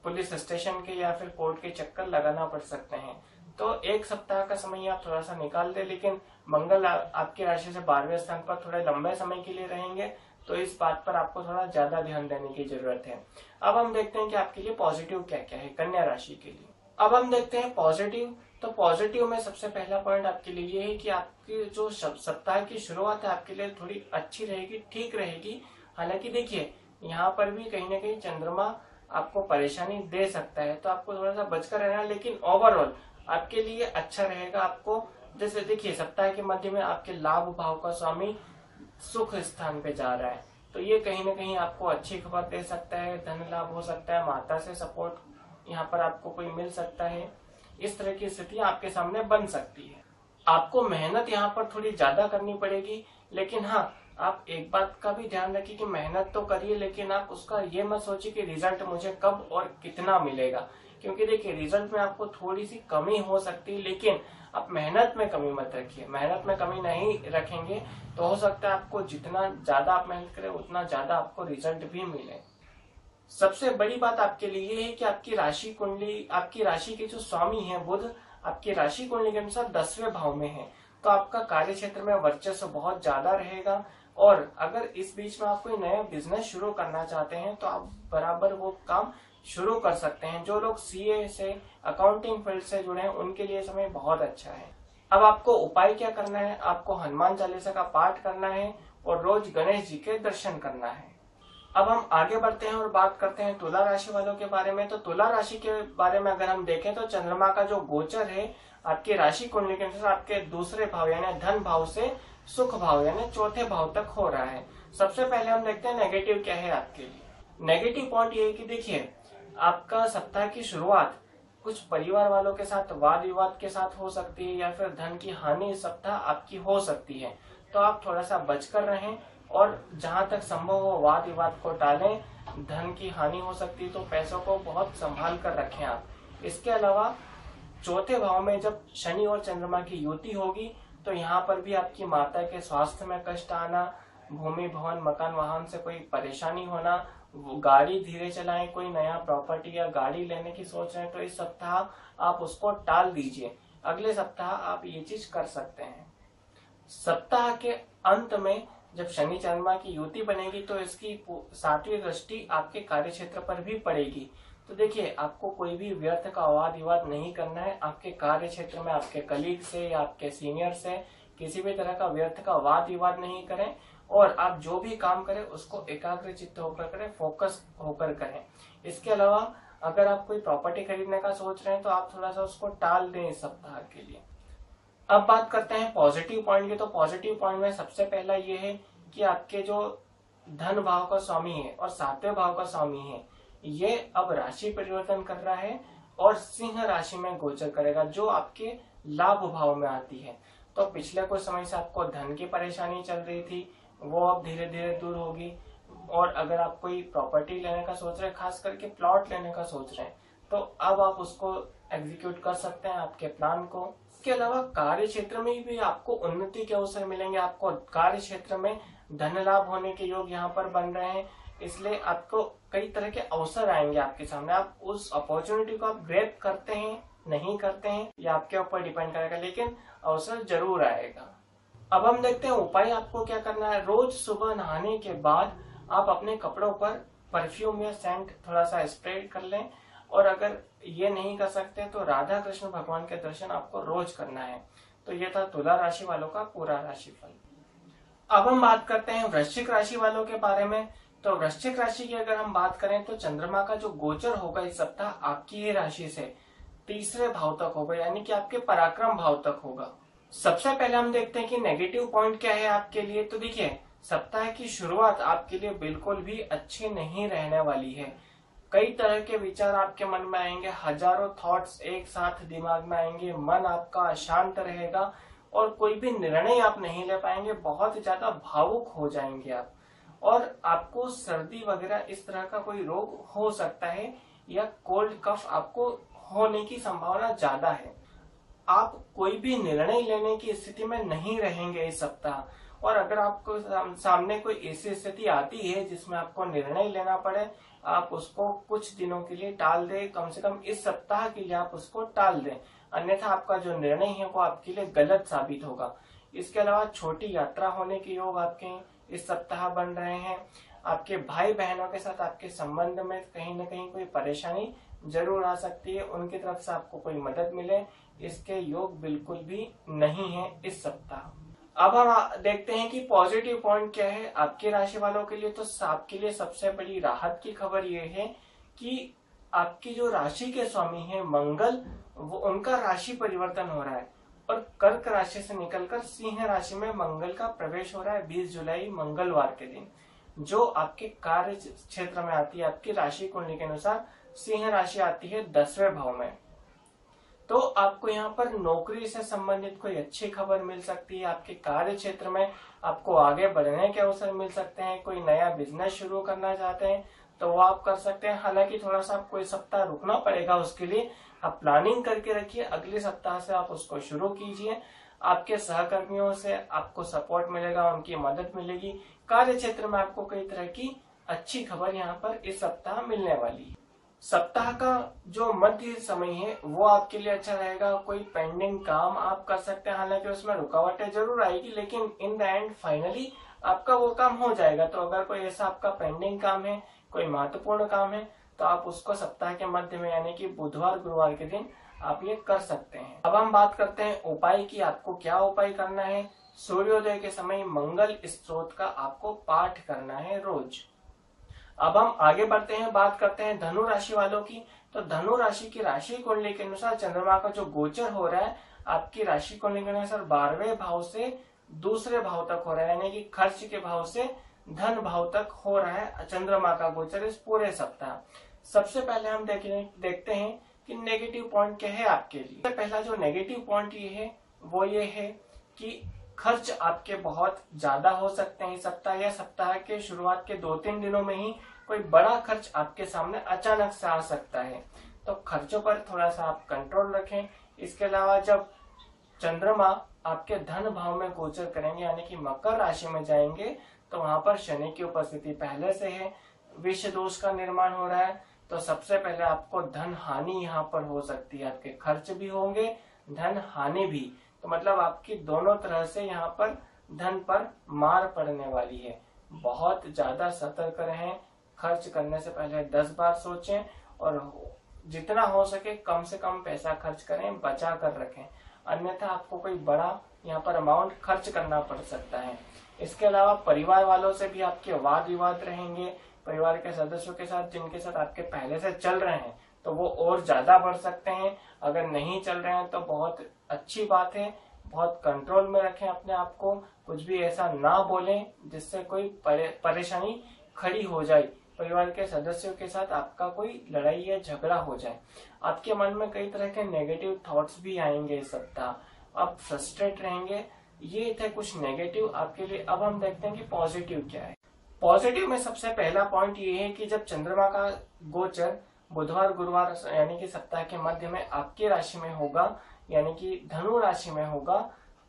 पुलिस स्टेशन के या फिर कोर्ट के चक्कर लगाना पड़ सकते हैं। तो एक सप्ताह का समय आप थोड़ा सा निकाल दे, लेकिन मंगल आपकी राशि से 12वें स्थान पर थोड़े लंबे समय के लिए रहेंगे, तो इस बात पर आपको थोड़ा ज्यादा ध्यान देने की जरूरत है। अब हम देखते हैं कि आपके लिए पॉजिटिव क्या क्या है कन्या राशि के लिए। अब हम देखते हैं पॉजिटिव। तो पॉजिटिव में सबसे पहला पॉइंट आपके लिए ये है कि आपकी जो सप्ताह की शुरुआत है आपके लिए थोड़ी अच्छी रहेगी, ठीक रहेगी। हालांकि देखिए यहाँ पर भी कहीं ना कहीं चंद्रमा आपको परेशानी दे सकता है, तो आपको थोड़ा सा बचकर रहना है, लेकिन ओवरऑल आपके लिए अच्छा रहेगा। आपको जैसे देखिए सप्ताह के मध्य में आपके लाभ भाव का स्वामी सुख स्थान पे जा रहा है, तो ये कहीं ना कहीं आपको अच्छी खबर दे सकता है, धन लाभ हो सकता है, माता से सपोर्ट यहाँ पर आपको कोई मिल सकता है, इस तरह की स्थितियां आपके सामने बन सकती है। आपको मेहनत यहाँ पर थोड़ी ज्यादा करनी पड़ेगी, लेकिन हाँ आप एक बात का भी ध्यान रखिए कि मेहनत तो करिए, लेकिन आप उसका ये मत सोचिए कि रिजल्ट मुझे कब और कितना मिलेगा, क्योंकि देखिए रिजल्ट में आपको थोड़ी सी कमी हो सकती है, लेकिन आप मेहनत में कमी मत रखिए। मेहनत में कमी नहीं रखेंगे तो हो सकता है आपको जितना ज्यादा आप मेहनत करें उतना ज्यादा आपको रिजल्ट भी मिले। सबसे बड़ी बात आपके लिए ये है कि आपकी राशि कुंडली, आपकी राशि के जो स्वामी है बुध, आपकी राशि कुंडली के अनुसार 10वें भाव में है, तो आपका कार्य क्षेत्र में वर्चस्व बहुत ज्यादा रहेगा। और अगर इस बीच में आप कोई नया बिजनेस शुरू करना चाहते हैं तो आप बराबर वो काम शुरू कर सकते हैं। जो लोग सीए से, अकाउंटिंग फील्ड से जुड़े हैं उनके लिए समय बहुत अच्छा है। अब आपको उपाय क्या करना है, आपको हनुमान चालीसा का पाठ करना है और रोज गणेश जी के दर्शन करना है। अब हम आगे बढ़ते हैं और बात करते हैं तुला राशि वालों के बारे में। तो तुला राशि के बारे में अगर हम देखें तो चंद्रमा का जो गोचर है आपकी राशि कुंडली के अनुसार आपके दूसरे भाव यानी धन भाव से सुख भाव यानी चौथे भाव तक हो रहा है। सबसे पहले हम देखते हैं नेगेटिव क्या है आपके लिए। नेगेटिव पॉइंट ये है कि देखिए आपका सप्ताह की शुरुआत कुछ परिवार वालों के साथ वाद विवाद के साथ हो सकती है, या फिर धन की हानि इस सप्ताह आपकी हो सकती है, तो आप थोड़ा सा बचकर रहें और जहां तक संभव हो वाद विवाद को टालें। धन की हानि हो सकती है तो पैसों को बहुत संभाल कर रखें आप। इसके अलावा चौथे भाव में जब शनि और चंद्रमा की युति होगी तो यहाँ पर भी आपकी माता के स्वास्थ्य में कष्ट आना, भूमि भवन मकान वाहन से कोई परेशानी होना, गाड़ी धीरे चलाएं, कोई नया प्रॉपर्टी या गाड़ी लेने की सोच रहे हैं तो इस सप्ताह आप उसको टाल दीजिए, अगले सप्ताह आप ये चीज कर सकते हैं। सप्ताह के अंत में जब शनि चंद्रमा की युति बनेगी तो इसकी 7वीं दृष्टि आपके कार्य क्षेत्र पर भी पड़ेगी। तो देखिए आपको कोई भी व्यर्थ का वाद विवाद नहीं करना है। आपके कार्य क्षेत्र में आपके कलीग से या आपके सीनियर से किसी भी तरह का व्यर्थ का वाद विवाद नहीं करें, और आप जो भी काम करें उसको एकाग्र चित्त होकर करें, फोकस होकर करें। इसके अलावा अगर आप कोई प्रॉपर्टी खरीदने का सोच रहे हैं तो आप थोड़ा सा उसको टाल दें इस सप्ताह के लिए। अब बात करते हैं पॉजिटिव पॉइंट की। तो पॉजिटिव पॉइंट में सबसे पहला ये है कि आपके जो धन भाव का स्वामी है और 7वें भाव का स्वामी है ये अब राशि परिवर्तन कर रहा है और सिंह राशि में गोचर करेगा, जो आपके लाभ भाव में आती है। तो पिछले कुछ समय से आपको धन की परेशानी चल रही थी, वो अब धीरे धीरे दूर होगी। और अगर आप कोई प्रॉपर्टी लेने का सोच रहे हैं, खास करके प्लॉट लेने का सोच रहे हैं, तो अब आप उसको एग्जीक्यूट कर सकते हैं आपके प्लान को। इसके अलावा कार्य क्षेत्र में भी आपको उन्नति के अवसर मिलेंगे। आपको कार्य क्षेत्र में धन लाभ होने के योग यहाँ पर बन रहे हैं, इसलिए आपको कई तरह के अवसर आएंगे आपके सामने। आप उस अपॉर्चुनिटी को आप ग्रैब करते हैं नहीं करते हैं ये आपके ऊपर डिपेंड करेगा, लेकिन अवसर जरूर आएगा। अब हम देखते हैं उपाय आपको क्या करना है। रोज सुबह नहाने के बाद आप अपने कपड़ों पर परफ्यूम या सेंट थोड़ा सा स्प्रे कर लें, और अगर ये नहीं कर सकते तो राधा कृष्ण भगवान के दर्शन आपको रोज करना है। तो ये था तुला राशि वालों का पूरा राशिफल। अब हम बात करते हैं वृश्चिक राशि वालों के बारे में। तो वृश्चिक राशि की अगर हम बात करें तो चंद्रमा का जो गोचर होगा इस सप्ताह आपकी ही राशि से तीसरे भाव तक होगा, यानी कि आपके पराक्रम भाव तक होगा। सबसे पहले हम देखते हैं कि नेगेटिव पॉइंट क्या है आपके लिए। तो देखिए, सप्ताह की शुरुआत आपके लिए बिल्कुल भी अच्छी नहीं रहने वाली है। कई तरह के विचार आपके मन में आएंगे, हजारों थॉट्स एक साथ दिमाग में आएंगे, मन आपका अशांत रहेगा और कोई भी निर्णय आप नहीं ले पाएंगे, बहुत ज्यादा भावुक हो जाएंगे आप, और आपको सर्दी वगैरह इस तरह का कोई रोग हो सकता है या कोल्ड कफ आपको होने की संभावना ज्यादा है। आप कोई भी निर्णय लेने की स्थिति में नहीं रहेंगे इस सप्ताह, और अगर आपको सामने कोई ऐसी स्थिति आती है जिसमें आपको निर्णय लेना पड़े, आप उसको कुछ दिनों के लिए टाल दें, कम से कम इस सप्ताह के लिए आप उसको टाल दें, अन्यथा आपका जो निर्णय है वो आपके लिए गलत साबित होगा। इसके अलावा छोटी यात्रा होने के योग आपके इस सप्ताह बन रहे हैं। आपके भाई बहनों के साथ आपके संबंध में कहीं न कहीं कोई परेशानी जरूर आ सकती है, उनकी तरफ से आपको कोई मदद मिले, इसके योग बिल्कुल भी नहीं है इस सप्ताह। अब हम देखते हैं कि पॉजिटिव पॉइंट क्या है आपकी राशि वालों के लिए। तो आपके लिए सबसे बड़ी राहत की खबर ये है कि आपकी जो राशि के स्वामी है मंगल, वो उनका राशि परिवर्तन हो रहा है और कर्क राशि से निकलकर सिंह राशि में मंगल का प्रवेश हो रहा है 20 जुलाई मंगलवार के दिन, जो आपके कार्य क्षेत्र में आती है। आपकी राशि कुंडली के अनुसार सिंह राशि आती है 10वें भाव में। तो आपको यहाँ पर नौकरी से संबंधित कोई अच्छी खबर मिल सकती है। आपके कार्य क्षेत्र में आपको आगे बढ़ने के अवसर मिल सकते हैं। कोई नया बिजनेस शुरू करना चाहते हैं तो वो आप कर सकते हैं। हालांकि थोड़ा सा आपको इस सप्ताह रुकना पड़ेगा, उसके लिए आप प्लानिंग करके रखिए, अगले सप्ताह से आप उसको शुरू कीजिए। आपके सहकर्मियों से आपको सपोर्ट मिलेगा, उनकी मदद मिलेगी। कार्य क्षेत्र में आपको कई तरह की अच्छी खबर यहाँ पर इस सप्ताह मिलने वाली है। सप्ताह का जो मध्य समय है वो आपके लिए अच्छा रहेगा। कोई पेंडिंग काम आप कर सकते हैं, हालांकि उसमें रुकावटें जरूर आएगी, लेकिन इन द एंड फाइनली आपका वो काम हो जाएगा। तो अगर कोई ऐसा आपका पेंडिंग काम है, कोई महत्वपूर्ण काम है, तो आप उसको सप्ताह के मध्य में यानी कि बुधवार गुरुवार के दिन आप ये कर सकते हैं। अब हम बात करते हैं उपाय की, आपको क्या उपाय करना है। सूर्योदय के समय मंगल स्त्रोत का आपको पाठ करना है रोज। अब हम आगे बढ़ते हैं, बात करते हैं धनु राशि वालों की। तो धनु राशि की राशि कुंडली के अनुसार चंद्रमा का जो गोचर हो रहा है आपकी राशि कुंडली के अनुसार 12वें भाव से दूसरे भाव तक हो रहा है, यानी कि खर्च के भाव से धन भाव तक हो रहा है चंद्रमा का गोचर इस पूरे सप्ताह। सबसे पहले हम देखते हैं कि नेगेटिव पॉइंट क्या है आपके लिए। पहला जो नेगेटिव पॉइंट ये है वो ये है कि खर्च आपके बहुत ज्यादा हो सकते हैं इस सप्ताह, या सप्ताह के शुरुआत के 2-3 दिनों में ही कोई बड़ा खर्च आपके सामने अचानक से आ सकता है। तो खर्चों पर थोड़ा सा आप कंट्रोल रखें। इसके अलावा जब चंद्रमा आपके धन भाव में गोचर करेंगे यानी कि मकर राशि में जाएंगे, तो वहां पर शनि की उपस्थिति पहले से है, विष दोष का निर्माण हो रहा है। तो सबसे पहले आपको धन हानि यहाँ पर हो सकती है, आपके खर्च भी होंगे, धन हानि भी। तो मतलब आपकी दोनों तरह से यहाँ पर धन पर मार पड़ने वाली है। बहुत ज्यादा सतर्क रहें, खर्च करने से पहले 10 बार सोचें और जितना हो सके कम से कम पैसा खर्च करें, बचा कर रखें, अन्यथा आपको कोई बड़ा यहाँ पर अमाउंट खर्च करना पड़ सकता है। इसके अलावा परिवार वालों से भी आपके वाद विवाद रहेंगे। परिवार के सदस्यों के साथ जिनके साथ आपके पहले से चल रहे हैं तो वो और ज्यादा बढ़ सकते हैं, अगर नहीं चल रहे हैं तो बहुत अच्छी बात है। बहुत कंट्रोल में रखें अपने आप को, कुछ भी ऐसा ना बोलें जिससे कोई परेशानी खड़ी हो जाए, परिवार के सदस्यों के साथ आपका कोई लड़ाई या झगड़ा हो जाए। आपके मन में कई तरह के नेगेटिव थॉट्स भी आएंगे इस सप्ताह, आप फ्रस्ट्रेट रहेंगे। ये थे कुछ नेगेटिव आपके लिए। अब हम देखते हैं कि पॉजिटिव क्या है। पॉजिटिव में सबसे पहला पॉइंट ये है कि जब चंद्रमा का गोचर बुधवार गुरुवार यानी कि सप्ताह के मध्य में आपकी राशि में होगा, यानी कि धनु राशि में होगा,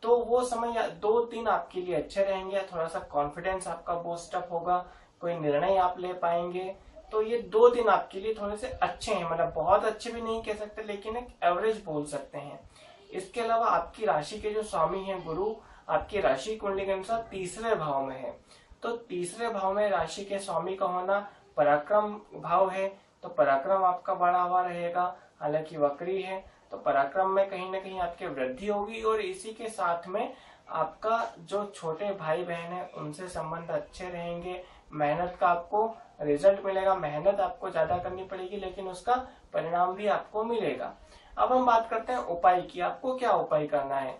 तो वो समय 2-3 आपके लिए अच्छे रहेंगे। थोड़ा सा कॉन्फिडेंस आपका बूस्ट अप होगा, कोई निर्णय आप ले पाएंगे। तो ये 2 दिन आपके लिए थोड़े से अच्छे हैं, मतलब बहुत अच्छे भी नहीं कह सकते, लेकिन एक एवरेज बोल सकते हैं। इसके अलावा आपकी राशि के जो स्वामी हैं गुरु, आपकी राशि कुंडली के अनुसार तीसरे भाव में है। तो तीसरे भाव में राशि के स्वामी का होना पराक्रम भाव है, तो पराक्रम आपका बढ़ा हुआ रहेगा। हालांकि वक्री है तो पराक्रम में कहीं ना कहीं आपकी वृद्धि होगी, और इसी के साथ में आपका जो छोटे भाई बहन है उनसे संबंध अच्छे रहेंगे। मेहनत का आपको रिजल्ट मिलेगा, मेहनत आपको ज्यादा करनी पड़ेगी लेकिन उसका परिणाम भी आपको मिलेगा। अब हम बात करते हैं उपाय की। आपको क्या उपाय करना है?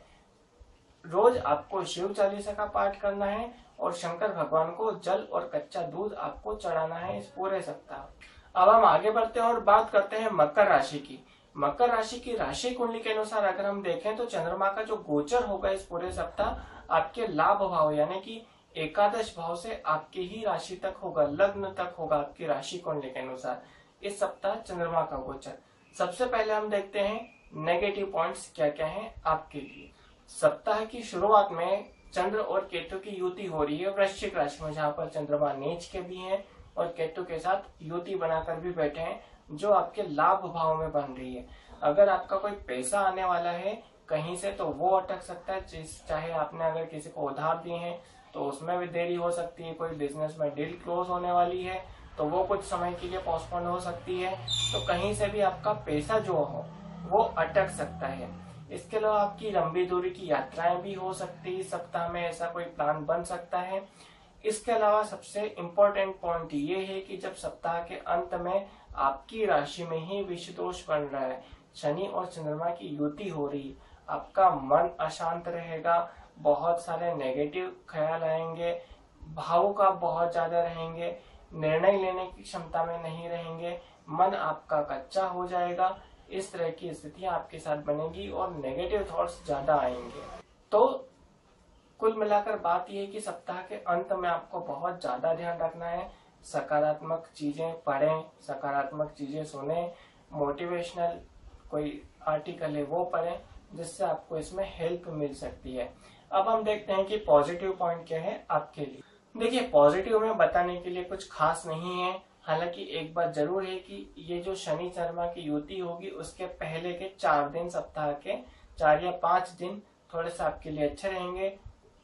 रोज आपको शिव चालीसा का पाठ करना है और शंकर भगवान को जल और कच्चा दूध आपको चढ़ाना है इस पूरे सप्ताह। अब हम आगे बढ़ते हैं और बात करते हैं मकर राशि की। मकर राशि की राशि कुंडली के अनुसार अगर हम देखें तो चंद्रमा का जो गोचर होगा इस पूरे सप्ताह आपके लाभ भाव यानी कि एकादश भाव से आपके ही राशि तक होगा, लग्न तक होगा आपकी राशि कुंडली के अनुसार इस सप्ताह चंद्रमा का गोचर। सबसे पहले हम देखते हैं नेगेटिव पॉइंट्स क्या क्या हैं आपके लिए। सप्ताह की शुरुआत में चंद्र और केतु की युति हो रही है वृश्चिक राशि में, जहां पर चंद्रमा नीच के भी हैं और केतु के साथ युति बनाकर भी बैठे हैं, जो आपके लाभ भाव में बन रही है। अगर आपका कोई पैसा आने वाला है कहीं से तो वो अटक सकता है, चाहे आपने अगर किसी को उधार दिए हैं तो उसमें भी देरी हो सकती है। कोई बिजनेस में डील क्लोज होने वाली है तो वो कुछ समय के लिए पोस्टपोन हो सकती है। तो कहीं से भी आपका पैसा जो हो वो अटक सकता है। इसके अलावा आपकी लंबी दूरी की यात्राएं भी हो सकती है सप्ताह में, ऐसा कोई प्लान बन सकता है। इसके अलावा सबसे इम्पोर्टेंट पॉइंट ये है कि जब सप्ताह के अंत में आपकी राशि में ही विषय दोष बन रहा है, शनि और चंद्रमा की युति हो रही, आपका मन अशांत रहेगा, बहुत सारे नेगेटिव ख्याल आएंगे, भावुक आप बहुत ज्यादा रहेंगे, निर्णय लेने की क्षमता में नहीं रहेंगे, मन आपका कच्चा हो जाएगा। इस तरह की स्थितियां आपके साथ बनेगी और नेगेटिव थॉट्स ज्यादा आएंगे। तो कुल मिलाकर बात यह है कि सप्ताह के अंत में आपको बहुत ज्यादा ध्यान रखना है। सकारात्मक चीजें पढ़ें, सकारात्मक चीजें सुने, मोटिवेशनल कोई आर्टिकल है वो पढ़ें, जिससे आपको इसमें हेल्प मिल सकती है। अब हम देखते हैं कि पॉजिटिव पॉइंट क्या है आपके लिए। देखिए, पॉजिटिव में बताने के लिए कुछ खास नहीं है। हालांकि एक बात जरूर है कि ये जो शनि चंद्रमा की युति होगी उसके पहले के 4 दिन, सप्ताह के 4 या 5 दिन थोड़े से आपके लिए अच्छे रहेंगे।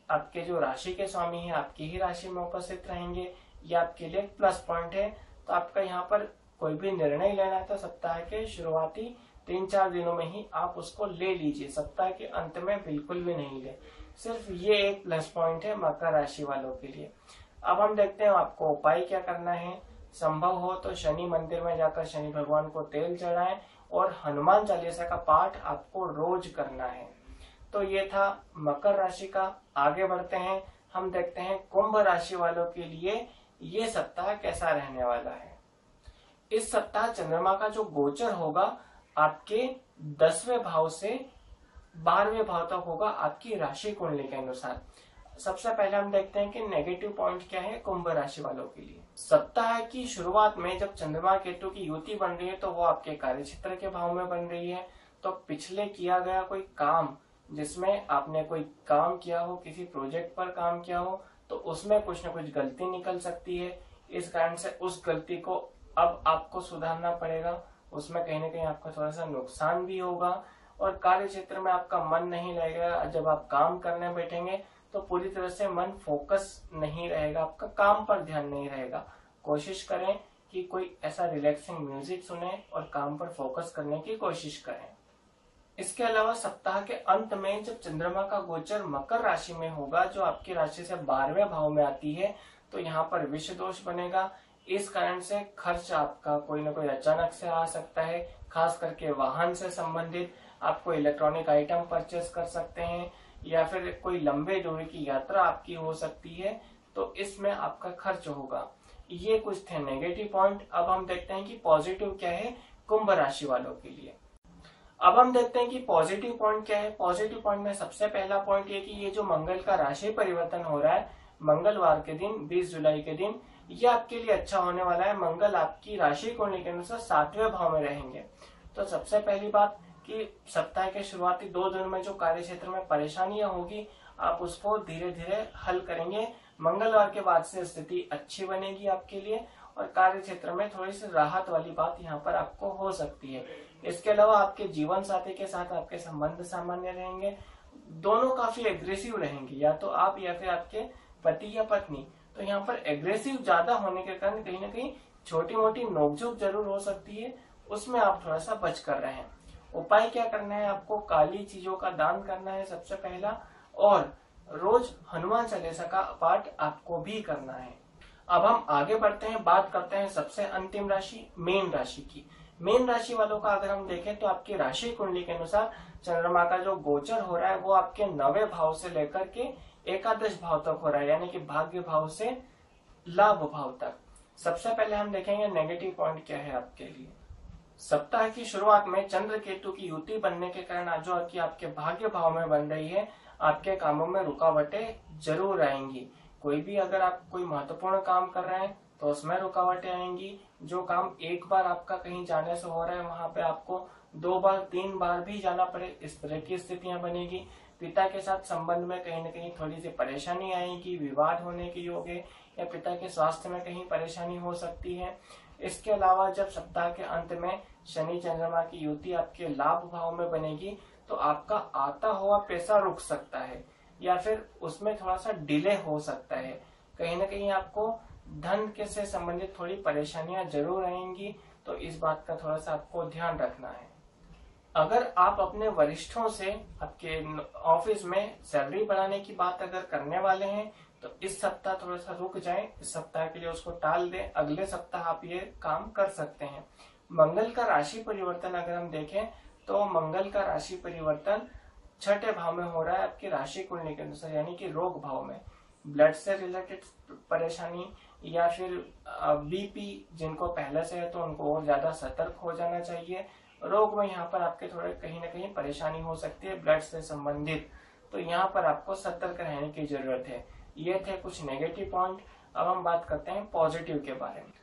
आपके जो राशि के स्वामी हैं आपकी ही राशि में उपस्थित रहेंगे, ये आपके लिए प्लस पॉइंट है। तो आपका यहाँ पर कोई भी निर्णय लेना है तो सप्ताह के शुरुआती 3-4 दिनों में ही आप उसको ले लीजिए, सप्ताह के अंत में बिल्कुल भी नहीं ले। सिर्फ ये एक प्लस पॉइंट है मकर राशि वालों के लिए। अब हम देखते हैं आपको उपाय क्या करना है। संभव हो तो शनि मंदिर में जाकर शनि भगवान को तेल चढ़ाएं और हनुमान चालीसा का पाठ आपको रोज करना है। तो ये था मकर राशि का। आगे बढ़ते हैं, हम देखते हैं कुंभ राशि वालों के लिए ये सप्ताह कैसा रहने वाला है। इस सप्ताह चंद्रमा का जो गोचर होगा आपके 10वें भाव से 12वें भाव तक होगा आपकी राशि कुंडली के अनुसार। सबसे पहले हम देखते हैं कि नेगेटिव पॉइंट क्या है कुंभ राशि वालों के लिए। सप्ताह की शुरुआत में जब चंद्रमा केतु की युति बन रही है तो वो आपके कार्य क्षेत्र के भाव में बन रही है। तो पिछले किया गया कोई काम, जिसमें आपने कोई काम किया हो, किसी प्रोजेक्ट पर काम किया हो, तो उसमें कुछ न कुछ गलती निकल सकती है। इस कारण से उस गलती को अब आपको सुधारना पड़ेगा। उसमें कहीं ना कहीं आपका थोड़ा सा नुकसान भी होगा और कार्य क्षेत्र में आपका मन नहीं लगेगा। जब आप काम करने बैठेंगे तो पूरी तरह से मन फोकस नहीं रहेगा, आपका काम पर ध्यान नहीं रहेगा। कोशिश करें कि कोई ऐसा रिलैक्सिंग म्यूजिक सुने और काम पर फोकस करने की कोशिश करें। इसके अलावा सप्ताह के अंत में जब चंद्रमा का गोचर मकर राशि में होगा, जो आपकी राशि से 12वें भाव में आती है, तो यहाँ पर विषय दोष बनेगा। इस कारण से खर्च आपका कोई ना कोई अचानक से आ सकता है, खास करके वाहन से संबंधित। आप कोई इलेक्ट्रॉनिक आइटम परचेस कर सकते हैं या फिर कोई लंबे दूरी की यात्रा आपकी हो सकती है, तो इसमें आपका खर्च होगा। ये कुछ थे नेगेटिव पॉइंट। अब हम देखते हैं कि पॉजिटिव क्या है कुंभ राशि वालों के लिए। अब हम देखते हैं कि पॉजिटिव पॉइंट क्या है। पॉजिटिव पॉइंट में सबसे पहला पॉइंट ये कि ये जो मंगल का राशि परिवर्तन हो रहा है मंगलवार के दिन 20 जुलाई के दिन, ये आपके लिए अच्छा होने वाला है। मंगल आपकी राशि कुंडली के अनुसार 7वें भाव में रहेंगे। तो सबसे पहली बात कि सप्ताह के शुरुआती 2 दिन में जो कार्य क्षेत्र में परेशानियां होगी आप उसको धीरे धीरे हल करेंगे। मंगलवार के बाद से स्थिति अच्छी बनेगी आपके लिए और कार्य क्षेत्र में थोड़ी सी राहत वाली बात यहाँ पर आपको हो सकती है। इसके अलावा आपके जीवन साथी के साथ आपके संबंध सामान्य रहेंगे। दोनों काफी एग्रेसिव रहेंगे, या तो आप या फिर आपके पति या पत्नी। तो यहाँ पर एग्रेसिव ज्यादा होने के कारण कहीं ना कहीं छोटी मोटी नोकझोंक जरूर हो सकती है, उसमें आप थोड़ा सा बच कर रहे हैं। उपाय क्या करना है, आपको काली चीजों का दान करना है सबसे पहला, और रोज हनुमान चालीसा का पाठ आपको भी करना है। अब हम आगे बढ़ते हैं, बात करते हैं सबसे अंतिम राशि मीन राशि की। मीन राशि वालों का अगर हम देखें तो आपकी राशि कुंडली के अनुसार चंद्रमा का जो गोचर हो रहा है वो आपके 9वें भाव से लेकर के एकादश भाव तक हो रहा है, यानी कि भाग्य भाव से लाभ भाव तक। सबसे पहले हम देखेंगे नेगेटिव पॉइंट क्या है आपके लिए। सप्ताह की शुरुआत में चंद्र केतु की युति बनने के कारण जो कि आपके भाग्य भाव में बन रही है, आपके कामों में रुकावटें जरूर आएंगी। कोई भी अगर आप कोई महत्वपूर्ण काम कर रहे हैं तो उसमें रुकावटें आएंगी। जो काम एक बार आपका कहीं जाने से हो रहा है वहां पे आपको 2 बार 3 बार भी जाना पड़े, इस तरह की स्थितियां बनेगी। पिता के साथ संबंध में कहीं न कहीं थोड़ी सी परेशानी आएगी, विवाद होने के योग है, या पिता के स्वास्थ्य में कहीं परेशानी हो सकती है। इसके अलावा जब सप्ताह के अंत में शनि चंद्रमा की युति आपके लाभ भाव में बनेगी तो आपका आता हुआ पैसा रुक सकता है, या फिर उसमें थोड़ा सा डिले हो सकता है। कहीं ना कहीं आपको धन के से संबंधित थोड़ी परेशानियां जरूर आएंगी, तो इस बात का थोड़ा सा आपको ध्यान रखना है। अगर आप अपने वरिष्ठों से आपके ऑफिस में सैलरी बढ़ाने की बात अगर करने वाले हैं तो इस सप्ताह थोड़ा सा रुक जाएं, इस सप्ताह के लिए उसको टाल दें, अगले सप्ताह आप ये काम कर सकते हैं। मंगल का राशि परिवर्तन अगर हम देखें तो मंगल का राशि परिवर्तन 6ठे भाव में हो रहा है आपकी राशि कुंडली के अनुसार, यानी कि रोग भाव में। ब्लड से रिलेटेड परेशानी या फिर बीपी जिनको पहले से है तो उनको और ज्यादा सतर्क हो जाना चाहिए। रोग में यहाँ पर आपके थोड़े कहीं ना कहीं परेशानी हो सकती है ब्लड से संबंधित, तो यहाँ पर आपको सतर्क रहने की जरूरत है। ये थे कुछ नेगेटिव पॉइंट। अब हम बात करते हैं पॉजिटिव के बारे में।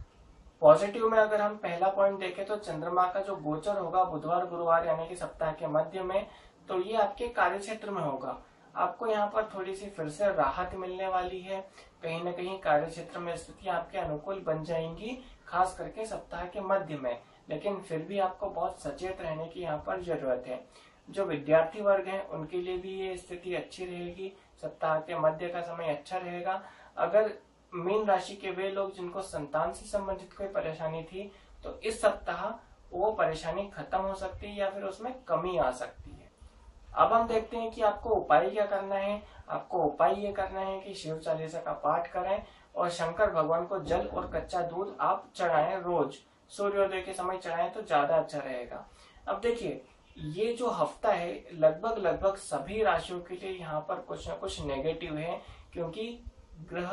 पॉजिटिव में अगर हम पहला पॉइंट देखें तो चंद्रमा का जो गोचर होगा बुधवार गुरुवार यानी कि सप्ताह के मध्य में, तो ये आपके कार्य क्षेत्र में होगा। आपको यहाँ पर थोड़ी सी फिर से राहत मिलने वाली है, कहीं ना कहीं कार्य क्षेत्र में स्थितियां आपके अनुकूल बन जाएंगी, खास करके सप्ताह के मध्य में। लेकिन फिर भी आपको बहुत सचेत रहने की यहाँ पर जरूरत है। जो विद्यार्थी वर्ग है उनके लिए भी ये स्थिति अच्छी रहेगी, सप्ताह के मध्य का समय अच्छा रहेगा। अगर मीन राशि के वे लोग जिनको संतान से संबंधित कोई परेशानी थी तो इस सप्ताह वो परेशानी खत्म हो सकती है या फिर उसमें कमी आ सकती है। अब हम देखते हैं कि आपको उपाय क्या करना है। आपको उपाय ये करना है कि शिव चालीसा का पाठ करें और शंकर भगवान को जल और कच्चा दूध आप चढ़ाएं, रोज सूर्योदय के समय चढ़ाएं तो ज्यादा अच्छा रहेगा। अब देखिए ये जो हफ्ता है लगभग सभी राशियों के लिए यहाँ पर कुछ न कुछ नेगेटिव है, क्योंकि ग्रह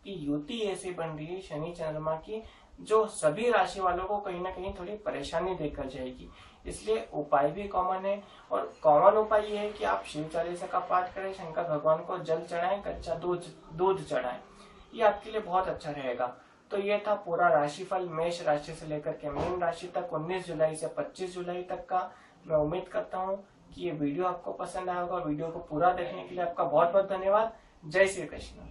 की युति ऐसी बन रही है शनि चंद्रमा की जो सभी राशि वालों को कहीं ना कहीं थोड़ी परेशानी देकर जाएगी। इसलिए उपाय भी कॉमन है, और कॉमन उपाय ये है कि आप शिव चालीसा का पाठ करें, शंकर भगवान को जल चढ़ाएं, कच्चा दूध चढ़ाएं, ये आपके लिए बहुत अच्छा रहेगा। तो ये था पूरा राशिफल मेष राशि से लेकर के मीन राशि तक 19 जुलाई से 25 जुलाई तक का। मैं उम्मीद करता हूँ कि ये वीडियो आपको पसंद आया होगा। वीडियो को पूरा देखने के लिए आपका बहुत बहुत धन्यवाद। जय श्री कृष्ण।